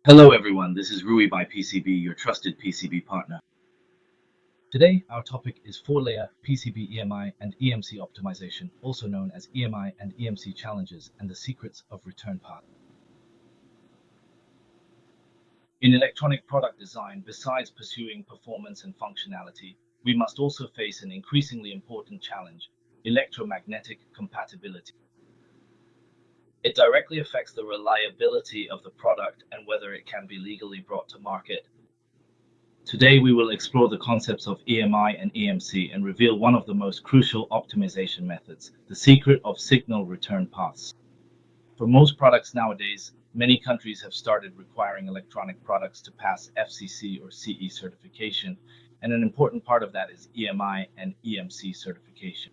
Hello everyone, this is Rui by PCB, your trusted PCB partner. Today, our topic is four-layer PCB EMI and EMC optimization, also known as EMI and EMC challenges and the secrets of return path. In electronic product design, besides pursuing performance and functionality, we must also face an increasingly important challenge: electromagnetic compatibility. It directly affects the reliability of the product and whether it can be legally brought to market. Today, we will explore the concepts of EMI and EMC and reveal one of the most crucial optimization methods, the secret of signal return paths. For most products nowadays, many countries have started requiring electronic products to pass FCC or CE certification, and an important part of that is EMI and EMC certification.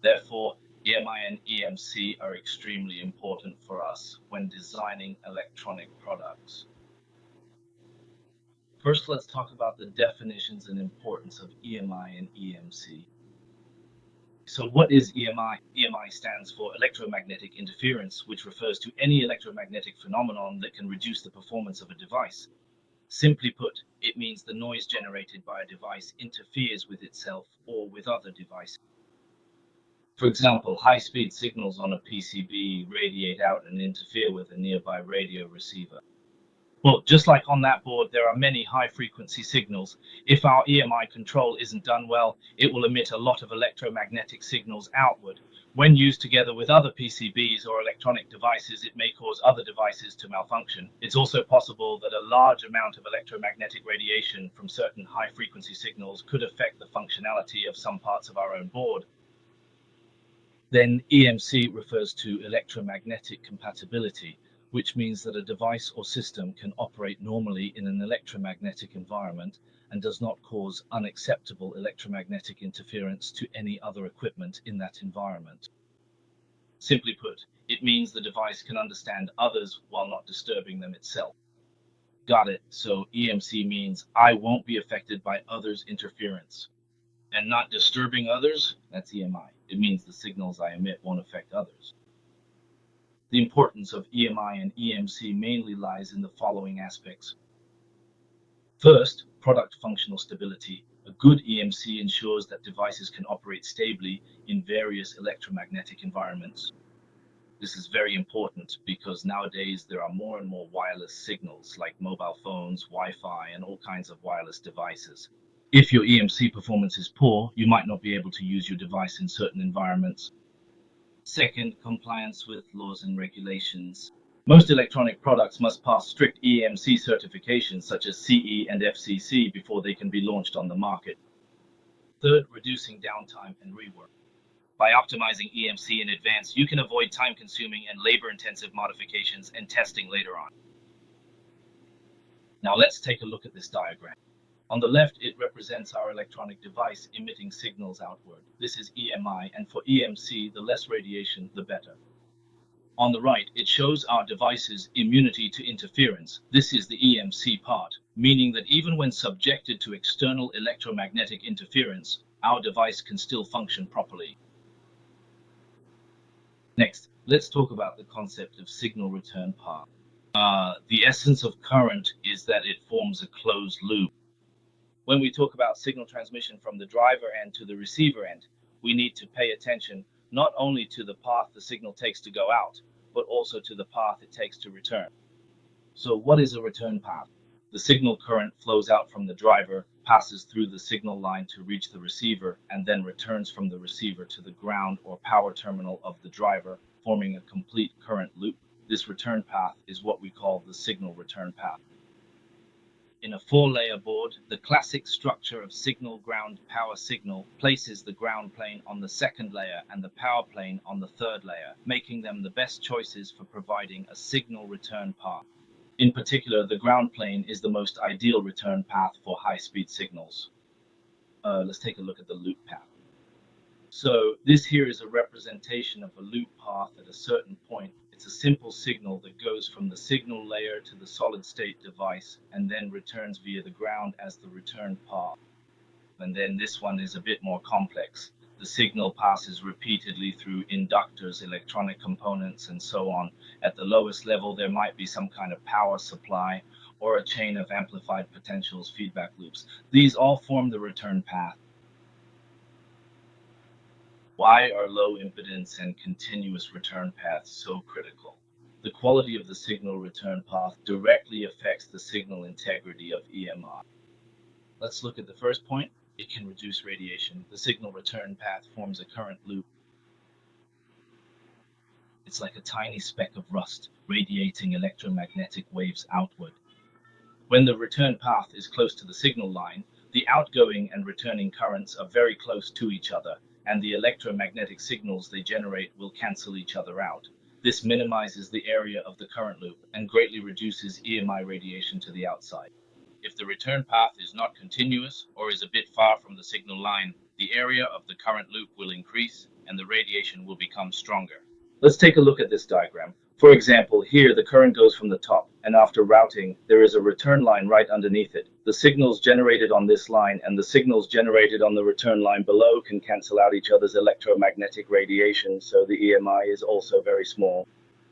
Therefore, EMI and EMC are extremely important for us when designing electronic products. First, let's talk about the definitions and importance of EMI and EMC. So what is EMI? EMI stands for electromagnetic interference, which refers to any electromagnetic phenomenon that can reduce the performance of a device. Simply put, it means the noise generated by a device interferes with itself or with other devices. For example, high-speed signals on a PCB radiate out and interfere with a nearby radio receiver. Well, just like on that board, there are many high-frequency signals. If our EMI control isn't done well, it will emit a lot of electromagnetic signals outward. When used together with other PCBs or electronic devices, it may cause other devices to malfunction. It's also possible that a large amount of electromagnetic radiation from certain high-frequency signals could affect the functionality of some parts of our own board. Then EMC refers to electromagnetic compatibility, which means that a device or system can operate normally in an electromagnetic environment and does not cause unacceptable electromagnetic interference to any other equipment in that environment. Simply put, it means the device can understand others while not disturbing them itself. Got it. So EMC means I won't be affected by others' interference. And not disturbing others, that's EMI. It means the signals I emit won't affect others. The importance of EMI and EMC mainly lies in the following aspects. First, product functional stability. A good EMC ensures that devices can operate stably in various electromagnetic environments. This is very important because nowadays there are more and more wireless signals like mobile phones, Wi-Fi, and all kinds of wireless devices. If your EMC performance is poor, you might not be able to use your device in certain environments. Second, compliance with laws and regulations. Most electronic products must pass strict EMC certifications such as CE and FCC before they can be launched on the market. Third, reducing downtime and rework. By optimizing EMC in advance, you can avoid time-consuming and labor-intensive modifications and testing later on. Now let's take a look at this diagram. On the left, it represents our electronic device emitting signals outward. This is EMI, and for EMC, the less radiation, the better. On the right, it shows our device's immunity to interference. This is the EMC part, meaning that even when subjected to external electromagnetic interference, our device can still function properly. Next, let's talk about the concept of signal return path. The essence of current is that it forms a closed loop. When we talk about signal transmission from the driver end to the receiver end, we need to pay attention not only to the path the signal takes to go out, but also to the path it takes to return. So what is a return path? The signal current flows out from the driver, passes through the signal line to reach the receiver, and then returns from the receiver to the ground or power terminal of the driver, forming a complete current loop. This return path is what we call the signal return path. In a four-layer board, the classic structure of signal ground power signal places the ground plane on the second layer and the power plane on the third layer, making them the best choices for providing a signal return path. In particular, the ground plane is the most ideal return path for high-speed signals. Let's take a look at the loop path. So this here is a representation of a loop path at a certain point. It's a simple signal that goes from the signal layer to the solid-state device and then returns via the ground as the return path. And then this one is a bit more complex. The signal passes repeatedly through inductors, electronic components, and so on. At the lowest level, there might be some kind of power supply or a chain of amplified potentials, feedback loops. These all form the return path. Why are low impedance and continuous return paths so critical? The quality of the signal return path directly affects the signal integrity of EMI. Let's look at the first point. It can reduce radiation. The signal return path forms a current loop. It's like a tiny speck of rust radiating electromagnetic waves outward. When the return path is close to the signal line, the outgoing and returning currents are very close to each other, and the electromagnetic signals they generate will cancel each other out. This minimizes the area of the current loop and greatly reduces EMI radiation to the outside. If the return path is not continuous or is a bit far from the signal line, the area of the current loop will increase and the radiation will become stronger. Let's take a look at this diagram. For example, here the current goes from the top, and after routing, there is a return line right underneath it. The signals generated on this line and the signals generated on the return line below can cancel out each other's electromagnetic radiation, so the EMI is also very small.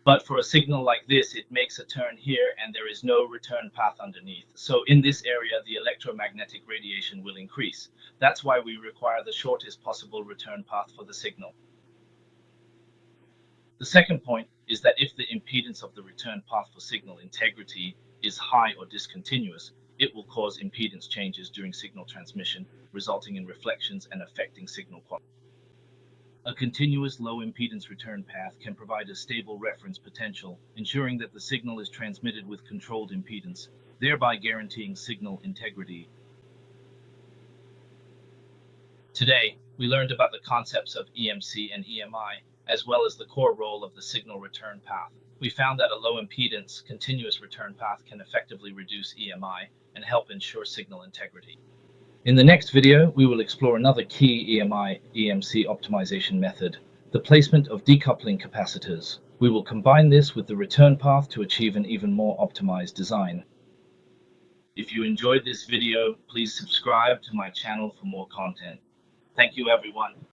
But for a signal like this, it makes a turn here and there is no return path underneath. So in this area, the electromagnetic radiation will increase. That's why we require the shortest possible return path for the signal. The second point is that if the impedance of the return path for signal integrity is high or discontinuous, it will cause impedance changes during signal transmission, resulting in reflections and affecting signal quality. A continuous low impedance return path can provide a stable reference potential, ensuring that the signal is transmitted with controlled impedance, thereby guaranteeing signal integrity. Today, we learned about the concepts of EMC and EMI, as well as the core role of the signal return path. We found that a low impedance, continuous return path can effectively reduce EMI and help ensure signal integrity. In the next video, we will explore another key EMI/EMC optimization method, the placement of decoupling capacitors. We will combine this with the return path to achieve an even more optimized design. If you enjoyed this video, please subscribe to my channel for more content. Thank you, everyone.